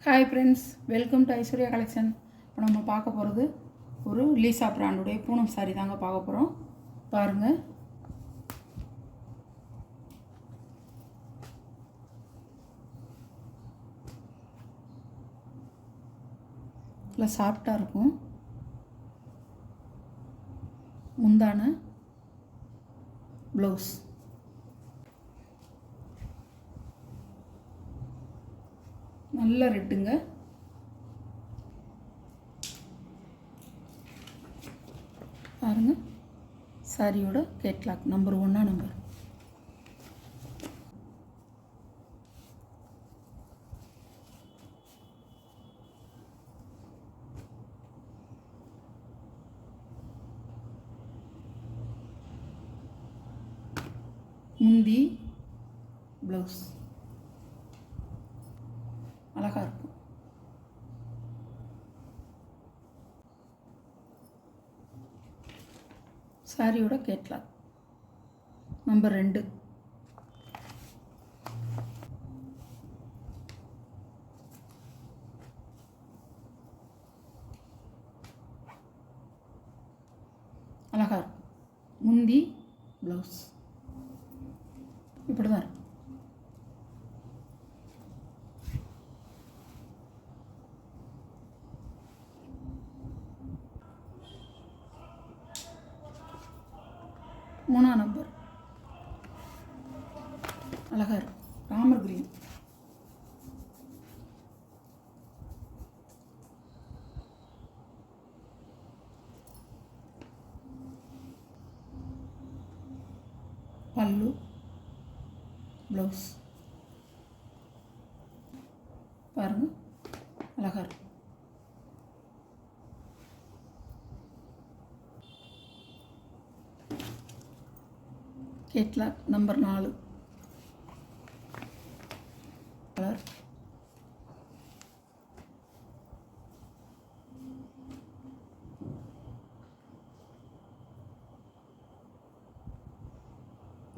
Hi friends, welcome to Aishwarya collection. இப்போ நம்ம பார்க்க போகிறது ஒரு லீசா பிராண்டுடைய பூனம் சாரி தாங்க பார்க்க போகிறோம். பாருங்கள், நல்லா சாஃப்டாக இருக்கும். முந்தான ப்ளவுஸ் நல்ல ரெட்டுங்க. பாருங்கள், சாரியோட கேட்லாக் நம்பர் 1 நம்பர். முந்தி ப்ளவுஸ் அழகாக இருக்கும். சாரியோட கேட்லாக் நம்பர் 2. அழகாக இருக்கும். முந்தி ப்ளவுஸ் இப்படி தான் இருக்கும். மூணாம் நம்பர் அழகாக இருக்கும். ராமர் கிரீன் பல்லு ப்ளவுஸ் பாருங்கள், அழகாக இருக்கும். Catalogue number 4 colour.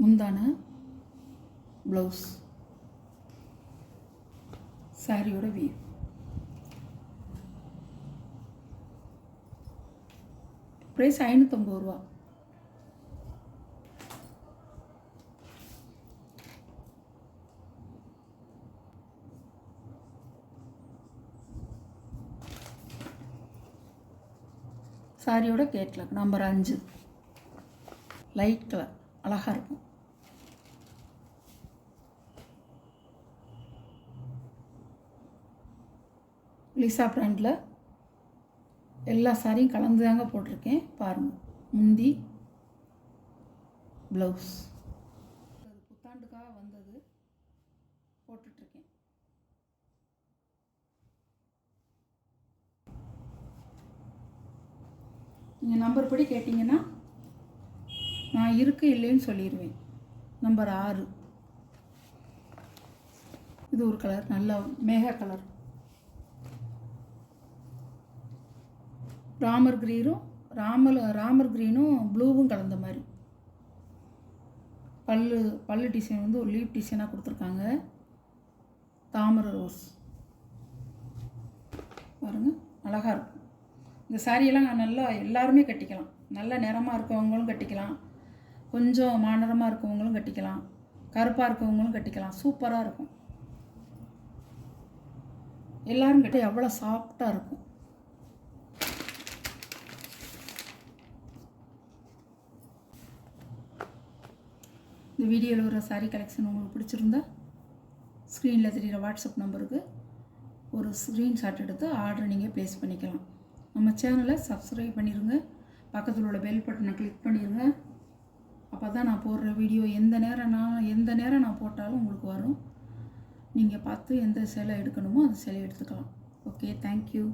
முந்தான ப்ளவுஸ் சாரியோட வியூ. ப்ரைஸ் 550 ரூபா. சாரியோட கேட்லாக் நம்பர் 5 லைட் கலர் அழகாக இருக்கும். லீசா பிராண்டில் எல்லா சாரியும் கலந்து தாங்க போட்டிருக்கேன். பாருங்கள், முந்தி ப்ளவுஸ் புத்தாண்டுக்காக வந்தது போட்டுட்ருக்கேன். நீங்கள் நம்பர் படி கேட்டிங்கன்னா நான் இருக்கு இல்லைன்னு சொல்லிடுவேன். நம்பர் 6 இது ஒரு கலர், நல்ல மேக கலர். ராமர் கிரீனும் ப்ளூவும் கலந்த மாதிரி. பல்லு டிசைன் வந்து ஒரு லீப் டிசைனாக கொடுத்துருக்காங்க. தாமரை ரோஸ் பாருங்கள், அழகாக இருக்கும். இந்த சாரியெல்லாம் நல்லா எல்லாருமே கட்டிக்கலாம். நல்ல நிறமாக இருக்கவங்களும் கட்டிக்கலாம், கொஞ்சம் மாநிறமாக இருக்கவங்களும் கட்டிக்கலாம், கருப்பாக இருக்கவங்களும் கட்டிக்கலாம். சூப்பராக இருக்கும். எல்லோரும் கட்டி அவ்வளோ சாஃப்டாக இருக்கும். இந்த வீடியோவில் ஒரு சாரீ கலெக்ஷன் உங்களுக்கு பிடிச்சிருந்தா ஸ்க்ரீனில் தெரிகிற வாட்ஸ்அப் நம்பருக்கு ஒரு ஸ்க்ரீன்ஷாட் எடுத்து ஆர்டர் நீங்கள் ப்ளேஸ் பண்ணிக்கலாம். நம்ம சேனலை சப்ஸ்கிரைப் பண்ணிடுங்க, பக்கத்தில் உள்ள பெல் பட்டனை கிளிக் பண்ணிடுங்க. அப்போ தான் நான் போடுற வீடியோ எந்த நேரம் நான் போட்டாலும் உங்களுக்கு வரும். நீங்கள் பார்த்து எந்த சேலை எடுக்கணுமோ அந்த சேலை எடுத்துக்கலாம். Okay, thank you.